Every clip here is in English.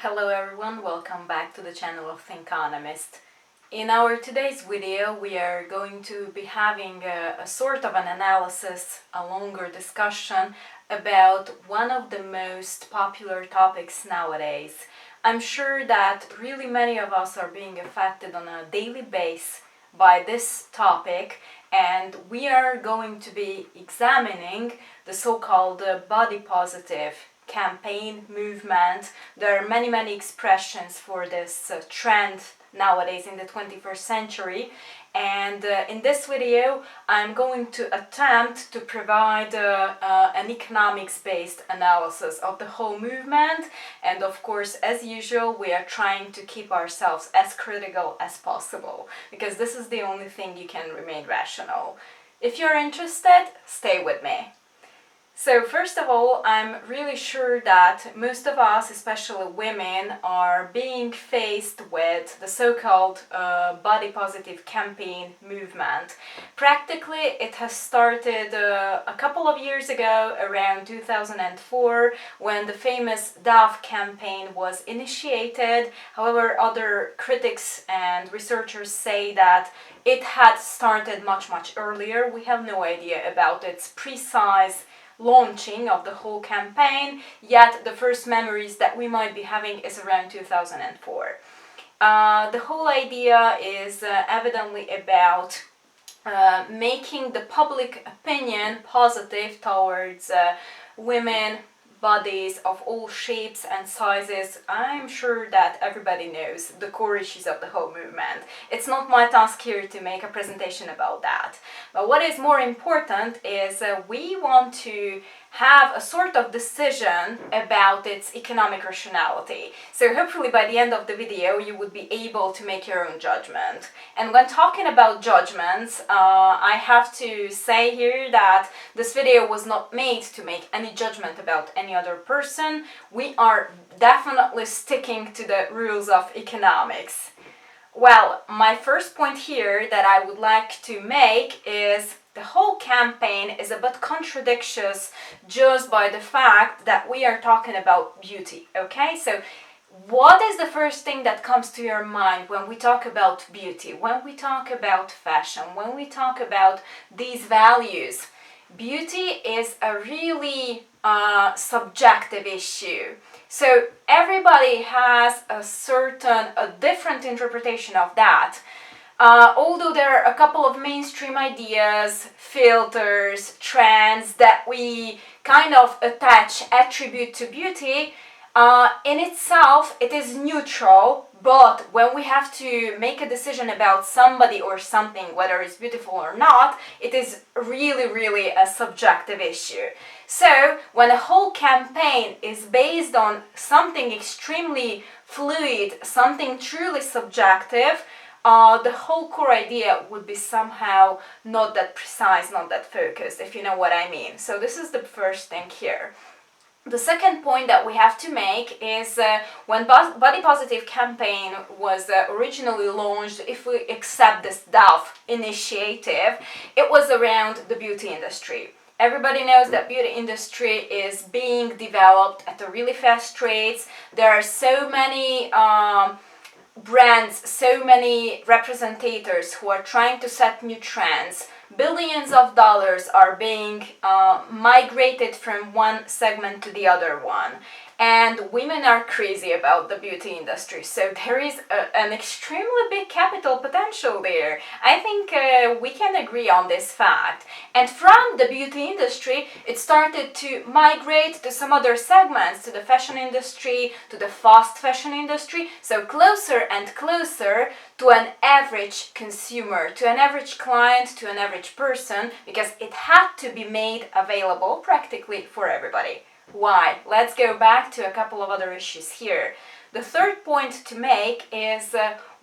Hello everyone, welcome back to the channel of Thinkonomist. In our today's video we are going to be having a sort of an analysis, a longer discussion about one of the most popular topics nowadays. I'm sure that really many of us are being affected on a daily basis by this topic, and we are going to be examining the so-called body positive campaign movement. There are many expressions for this trend nowadays in the 21st century, and in this video I'm going to attempt to provide an economics-based analysis of the whole movement, and of course, as usual, we are trying to keep ourselves as critical as possible, because this is the only thing you can remain rational. If you're interested, stay with me. So first of all, I'm really sure that most of us, especially women, are being faced with the so-called body positive campaign movement. Practically, it has started a couple of years ago, around 2004, when the famous Dove campaign was initiated. However, other critics and researchers say that it had started much earlier. We have no idea about its precise launching of the whole campaign, yet the first memories that we might be having is around 2004. The whole idea is evidently about making the public opinion positive towards women, bodies of all shapes and sizes. I'm sure that everybody knows the core issues of the whole movement. It's not my task here to make a presentation about that. But what is more important is we want to have a sort of decision about its economic rationality. So hopefully by the end of the video you would be able to make your own judgment. And when talking about judgments, I have to say here that this video was not made to make any judgment about any other person. We are definitely sticking to the rules of economics. Well, my first point here that I would like to make is the whole campaign is a bit contradictious just by the fact that we are talking about beauty, okay? So what is the first thing that comes to your mind when we talk about beauty, when we talk about fashion, when we talk about these values? Beauty is a really subjective issue. So everybody has a different interpretation of that. Although there are a couple of mainstream ideas, filters, trends that we kind of attribute to beauty, in itself it is neutral, but when we have to make a decision about somebody or something, whether it's beautiful or not, it is really a subjective issue. So when a whole campaign is based on something extremely fluid, something truly subjective, the whole core idea would be somehow not that precise, not that focused, if you know what I mean. So this is the first thing here. The second point that we have to make is when body positive campaign was originally launched, if we accept this Dove initiative, it was around the beauty industry. Everybody knows that beauty industry is being developed at a really fast rate. There are so many brands, so many representators who are trying to set new trends. Billions of dollars are being migrated from one segment to the other one, and women are crazy about the beauty industry, so there is an extremely big capital potential there. I think we can agree on this fact. And from the beauty industry it started to migrate to some other segments, to the fashion industry, to the fast fashion industry, so closer and closer to an average consumer, to an average client, to an average person, because it had to be made available practically for everybody. Why? Let's go back to a couple of other issues here. The third point to make is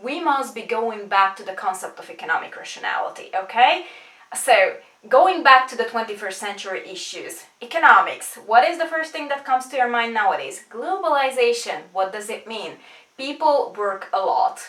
we must be going back to the concept of economic rationality, okay? So, going back to the 21st century issues, economics, what is the first thing that comes to your mind nowadays? Globalization, what does it mean? People work a lot.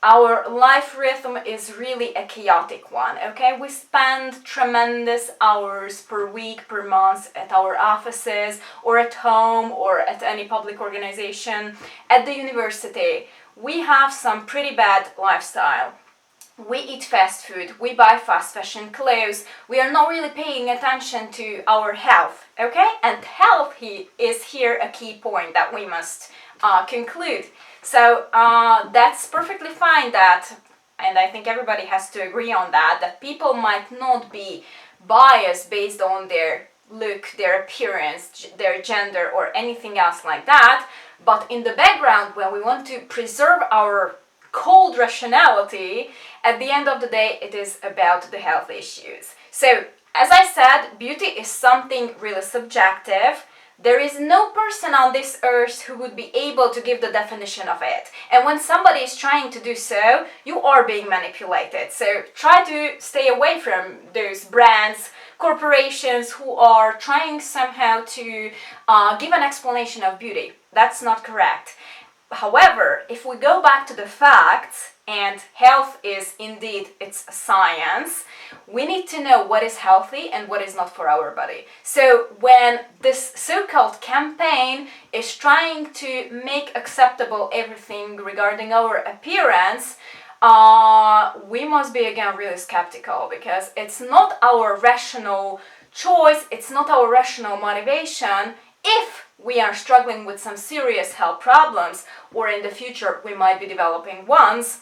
our life rhythm is really a chaotic one, okay? We spend tremendous hours per week, per month at our offices or at home or at any public organization, at the university. We have some pretty bad lifestyle. We eat fast food, we buy fast fashion clothes, we are not really paying attention to our health, okay? And health is here a key point that we must conclude. So that's perfectly fine that, and I think everybody has to agree on that people might not be biased based on their look, their appearance, their gender, or anything else like that, but in the background, when we want to preserve our cold rationality, at the end of the day, it is about the health issues. So, as I said, beauty is something really subjective. There is no person on this earth who would be able to give the definition of it. And when somebody is trying to do so, you are being manipulated. So try to stay away from those brands, corporations who are trying somehow to give an explanation of beauty. That's not correct. However, if we go back to the facts, and health is indeed it's a science, we need to know what is healthy and what is not for our body. So when this so-called campaign is trying to make acceptable everything regarding our appearance, we must be again really skeptical, because it's not our rational choice, it's not our rational motivation. If we are struggling with some serious health problems, or in the future we might be developing ones,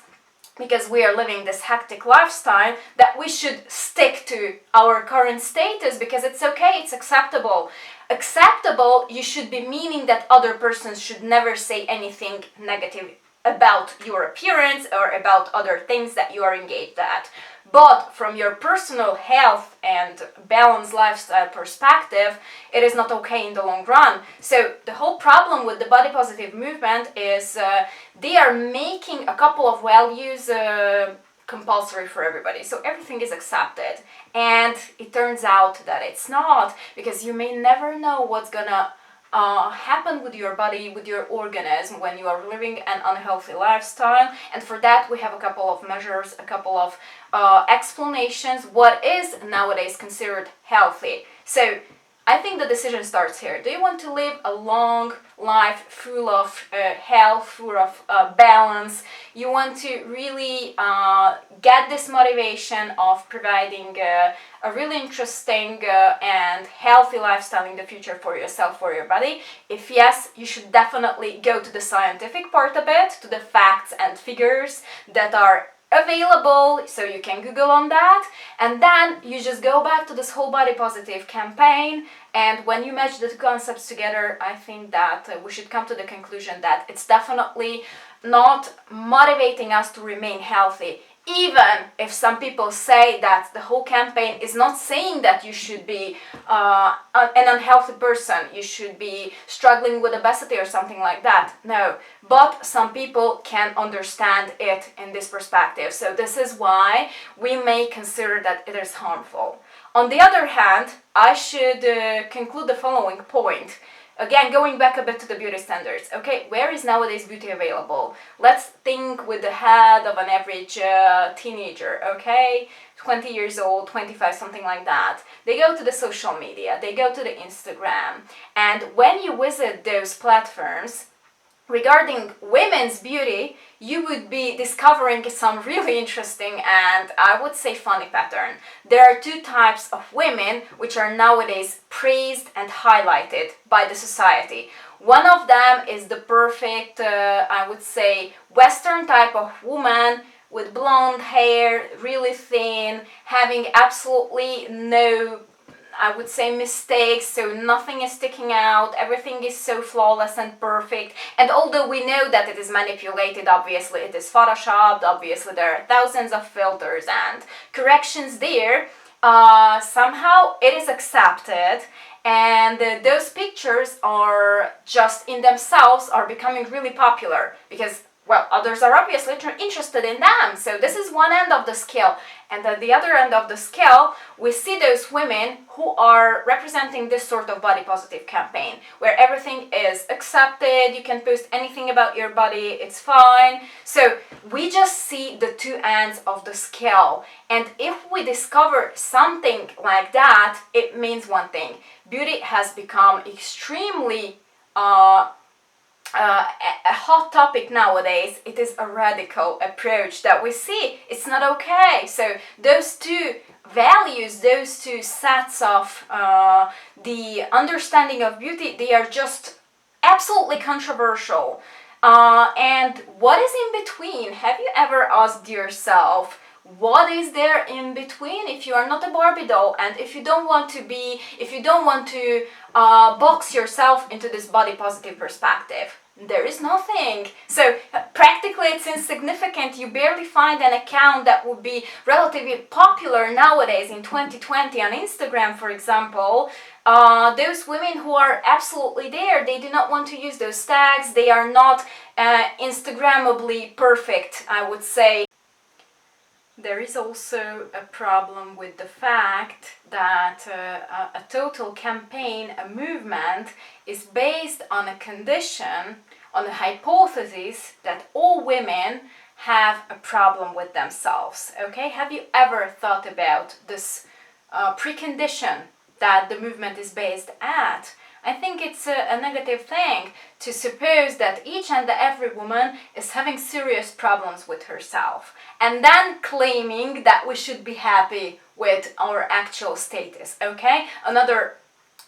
because we are living this hectic lifestyle, that we should stick to our current status because it's okay, it's acceptable. Acceptable, you should be meaning that other persons should never say anything negative about your appearance or about other things that you are engaged at. But from your personal health and balanced lifestyle perspective, it is not okay in the long run. So the whole problem with the body positive movement is they are making a couple of values compulsory for everybody. So everything is accepted. And it turns out that it's not, because you may never know what's gonna happen with your body, with your organism when you are living an unhealthy lifestyle. And for that we have a couple of measures, a couple of explanations what is nowadays considered healthy. So I think the decision starts here. Do you want to live a long life full of health, full of balance? You want to really get this motivation of providing a really interesting and healthy lifestyle in the future for yourself, for your body? If yes, you should definitely go to the scientific part of it, to the facts and figures that are available, so you can Google on that, and then you just go back to this whole body positive campaign, and when you match the two concepts together, I think that we should come to the conclusion that it's definitely not motivating us to remain healthy. Even if some people say that the whole campaign is not saying that you should be an unhealthy person, you should be struggling with obesity or something like that. No, but some people can understand it in this perspective. So this is why we may consider that it is harmful. On the other hand, I should conclude the following point. Again, going back a bit to the beauty standards. Okay, where is nowadays beauty available? Let's think with the head of an average teenager, okay? 20 years old, 25, something like that. They go to the social media, they go to the Instagram, and when you visit those platforms, regarding women's beauty, you would be discovering some really interesting and I would say funny pattern. There are two types of women which are nowadays praised and highlighted by the society. One of them is the perfect, I would say, Western type of woman with blonde hair, really thin, having absolutely no, I would say, mistakes, so nothing is sticking out, everything is so flawless and perfect. And although we know that it is manipulated, obviously it is photoshopped, obviously there are thousands of filters and corrections there, somehow it is accepted, and those pictures are just in themselves are becoming really popular, because well, others are obviously interested in them. So this is one end of the scale. And at the other end of the scale, we see those women who are representing this sort of body positive campaign, where everything is accepted, you can post anything about your body, it's fine. So we just see the two ends of the scale. And if we discover something like that, it means one thing. Beauty has become extremely a hot topic nowadays. It is a radical approach that we see. It's not okay. So those two values, those two sets of the understanding of beauty, they are just absolutely controversial. And what is in between? Have you ever asked yourself, what is there in between? If you are not a Barbie doll, and if you don't want to box yourself into this body positive perspective, there is nothing. So practically it's insignificant. You barely find an account that would be relatively popular nowadays in 2020 on Instagram, for example. Those women who are absolutely there, they do not want to use those tags. They are not Instagrammably perfect, I would say. There is also a problem with the fact that a total campaign, a movement, is based on a condition, on a hypothesis that all women have a problem with themselves. Okay, have you ever thought about this precondition that the movement is based at? I think it's a negative thing to suppose that each and every woman is having serious problems with herself and then claiming that we should be happy with our actual status, okay? Another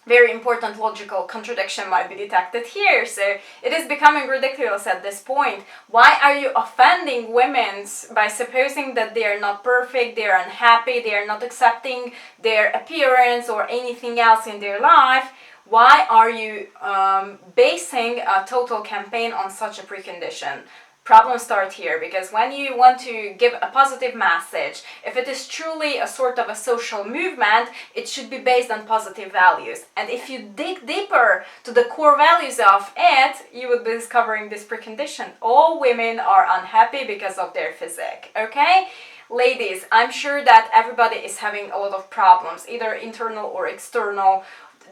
very important logical contradiction might be detected here. So it is becoming ridiculous at this point. Why are you offending women by supposing that they are not perfect, they are unhappy, they are not accepting their appearance or anything else in their life? Why are you basing a total campaign on such a precondition? Problems start here, because when you want to give a positive message, if it is truly a sort of a social movement, it should be based on positive values. And if you dig deeper to the core values of it, you would be discovering this precondition. All women are unhappy because of their physique, okay? Ladies, I'm sure that everybody is having a lot of problems, either internal or external.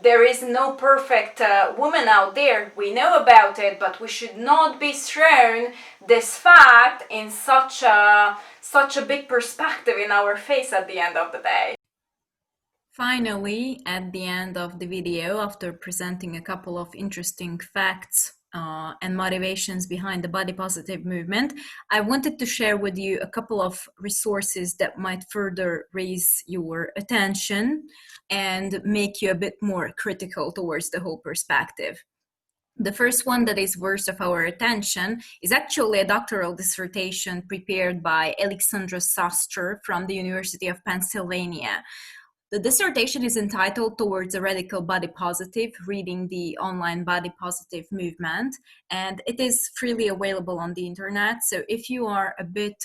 There is no perfect woman out there, we know about it, but we should not be thrown this fact in such a big perspective in our face at the end of the day. Finally, at the end of the video, after presenting a couple of interesting facts and motivations behind the body positive movement, I wanted to share with you a couple of resources that might further raise your attention and make you a bit more critical towards the whole perspective. The first one that is worth of our attention is actually a doctoral dissertation prepared by Alexandra Sastre from the University of Pennsylvania. The dissertation is entitled Towards a Radical Body Positive, Reading the Online Body Positive Movement, and it is freely available on the internet. So if you are a bit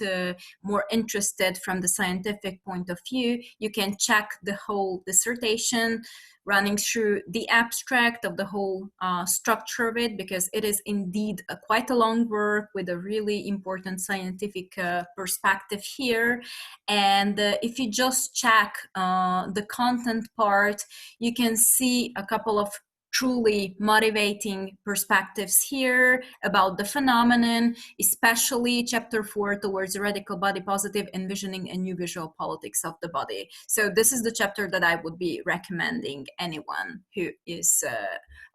more interested from the scientific point of view, you can check the whole dissertation, running through the abstract of the whole structure of it, because it is indeed quite a long work with a really important scientific perspective here. And if you just check the content part, you can see a couple of truly motivating perspectives here about the phenomenon, especially chapter 4, Towards Radical Body Positive, Envisioning a New Visual Politics of the Body. So this is the chapter that I would be recommending anyone who is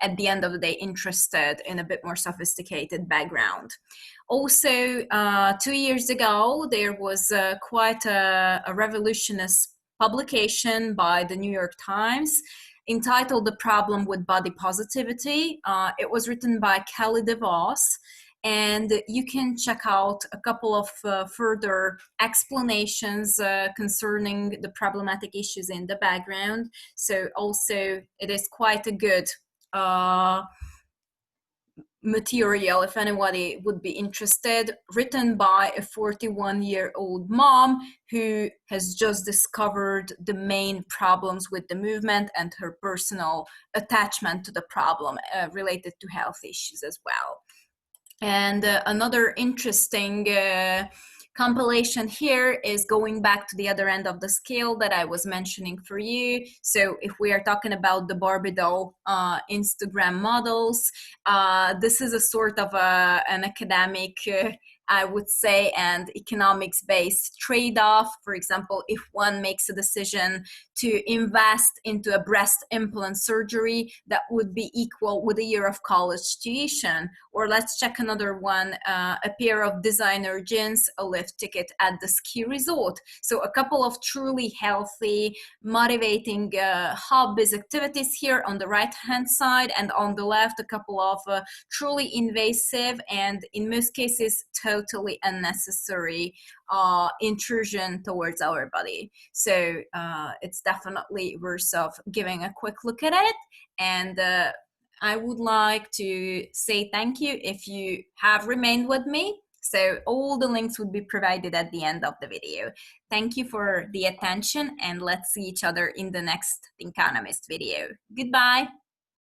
at the end of the day interested in a bit more sophisticated background. Also, 2 years ago, there was quite a revolutionist publication by the New York Times entitled The Problem with Body Positivity. It was written by Kelly DeVos, and you can check out a couple of further explanations concerning the problematic issues in the background. So also it is quite a good material if anybody would be interested, written by a 41-year-old mom who has just discovered the main problems with the movement and her personal attachment to the problem related to health issues as well. And another interesting compilation here is going back to the other end of the scale that I was mentioning for you. So if we are talking about the Barbie doll Instagram models, this is a sort of an academic I would say, and economics-based trade-off. For example, if one makes a decision to invest into a breast implant surgery, that would be equal with a year of college tuition. Or let's check another one, a pair of designer jeans, a lift ticket at the ski resort. So a couple of truly healthy, motivating hobbies, activities here on the right-hand side, and on the left, a couple of truly invasive and in most cases totally unnecessary intrusion towards our body. So it's definitely worth of giving a quick look at it. And I would like to say thank you if you have remained with me. So all the links would be provided at the end of the video. Thank you for the attention, and let's see each other in the next Thinkonomist video. Goodbye.